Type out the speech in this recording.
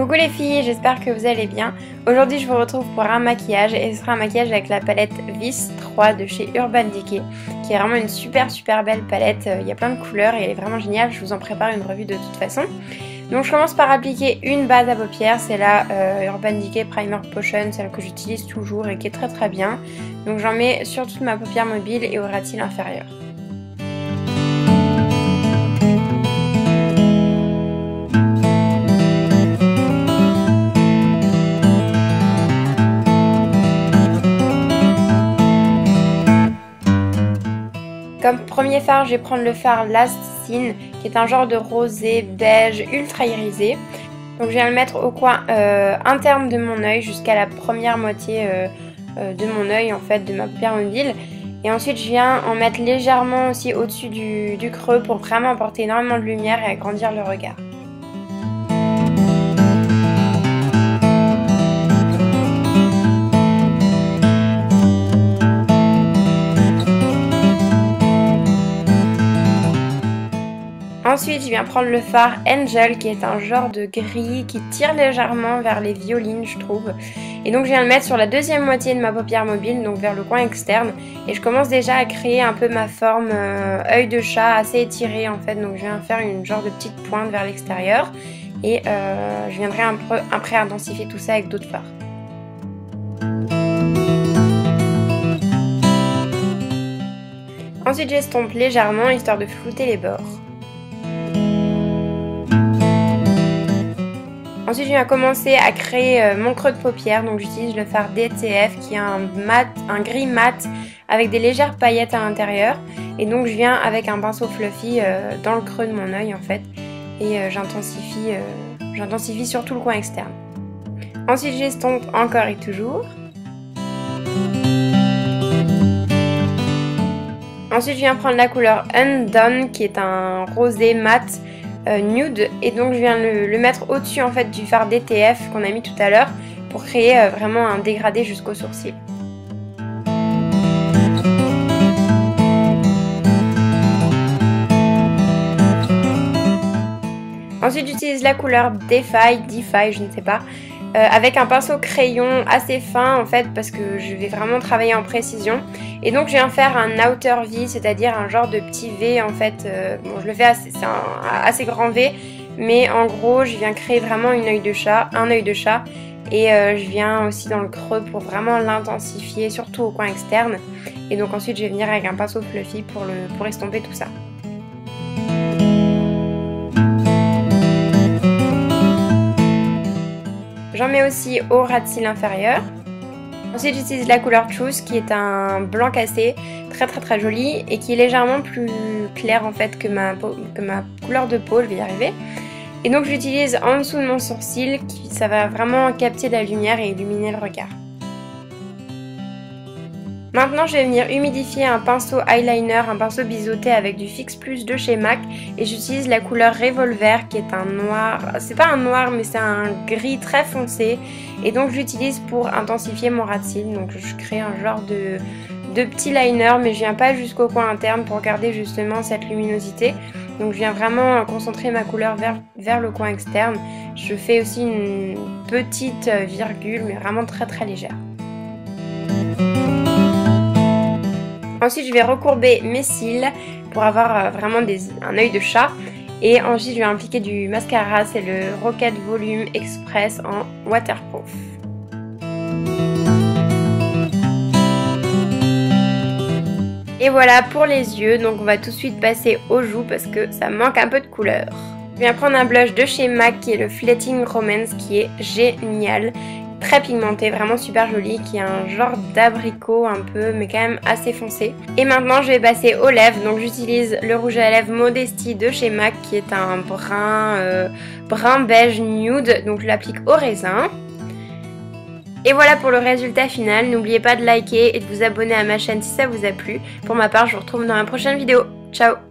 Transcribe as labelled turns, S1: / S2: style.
S1: Coucou les filles, j'espère que vous allez bien. Aujourd'hui je vous retrouve pour un maquillage et ce sera un maquillage avec la palette Vis 3 de chez Urban Decay qui est vraiment une super belle palette. Il y a plein de couleurs et elle est vraiment géniale, je vous en prépare une revue de toute façon. Donc je commence par appliquer une base à paupières, c'est la Urban Decay Primer Potion, celle que j'utilise toujours et qui est très bien. Donc j'en mets sur toute ma paupière mobile et au ras de cils inférieur. Comme premier fard, je vais prendre le fard Last Scene, qui est un genre de rosé beige ultra irisé. Donc je viens le mettre au coin interne de mon œil jusqu'à la première moitié de mon œil, en fait, de ma paupière mobile. Et ensuite je viens en mettre légèrement aussi au-dessus du creux pour vraiment apporter énormément de lumière et agrandir le regard. Ensuite, je viens prendre le fard Angel qui est un genre de gris qui tire légèrement vers les violines, je trouve. Et donc je viens le mettre sur la deuxième moitié de ma paupière mobile, donc vers le coin externe. Et je commence déjà à créer un peu ma forme œil de chat assez étirée en fait. Donc je viens faire une genre de petite pointe vers l'extérieur. Et je viendrai après intensifier tout ça avec d'autres fards. Ensuite j'estompe légèrement histoire de flouter les bords. Ensuite, je viens commencer à créer mon creux de paupière. Donc, j'utilise le fard DTF qui est un gris mat avec des légères paillettes à l'intérieur. Et donc, je viens avec un pinceau fluffy dans le creux de mon œil en fait. Et j'intensifie sur tout le coin externe. Ensuite, j'estompe encore et toujours. Ensuite, je viens prendre la couleur Undone qui est un rosé mat. Nude, et donc je viens le mettre au-dessus en fait du fard DTF qu'on a mis tout à l'heure pour créer vraiment un dégradé jusqu'au sourcil. Ensuite j'utilise la couleur Defy, je ne sais pas, avec un pinceau crayon assez fin en fait parce que je vais vraiment travailler en précision. Et donc je viens faire un outer V, c'est-à-dire un genre de petit V en fait. Bon, je le fais c'est un assez grand V, mais en gros je viens créer vraiment un œil de chat et je viens aussi dans le creux pour vraiment l'intensifier, surtout au coin externe. Et donc ensuite je vais venir avec un pinceau fluffy pour estomper tout ça. J'en mets aussi au ras de cils inférieur. Ensuite j'utilise la couleur Choose qui est un blanc cassé très joli et qui est légèrement plus clair en fait que ma couleur de peau, je vais y arriver. Et donc j'utilise en dessous de mon sourcil, ça va vraiment capter la lumière et illuminer le regard. Maintenant je vais venir humidifier un pinceau eyeliner, un pinceau biseauté avec du Fix Plus de chez MAC et j'utilise la couleur Revolver qui est un noir, c'est pas un noir mais c'est un gris très foncé et donc je l'utilise pour intensifier mon ras de cils. Donc je crée un genre de petit liner mais je viens pas jusqu'au coin interne pour garder justement cette luminosité. Donc je viens vraiment concentrer ma couleur vers le coin externe. Je fais aussi une petite virgule mais vraiment très légère. Ensuite je vais recourber mes cils pour avoir vraiment un œil de chat. Et ensuite je vais appliquer du mascara, c'est le Rocket Volume Express en waterproof. Et voilà pour les yeux, donc on va tout de suite passer aux joues parce que ça manque un peu de couleur. Je viens prendre un blush de chez MAC qui est le Fleeting Romance qui est génial. Très pigmenté, vraiment super joli, qui est un genre d'abricot un peu, mais quand même assez foncé. Et maintenant je vais passer aux lèvres, donc j'utilise le rouge à lèvres Modesty de chez MAC qui est un brun beige nude, donc je l'applique au raisin. Et voilà pour le résultat final, n'oubliez pas de liker et de vous abonner à ma chaîne si ça vous a plu. Pour ma part, je vous retrouve dans la prochaine vidéo. Ciao!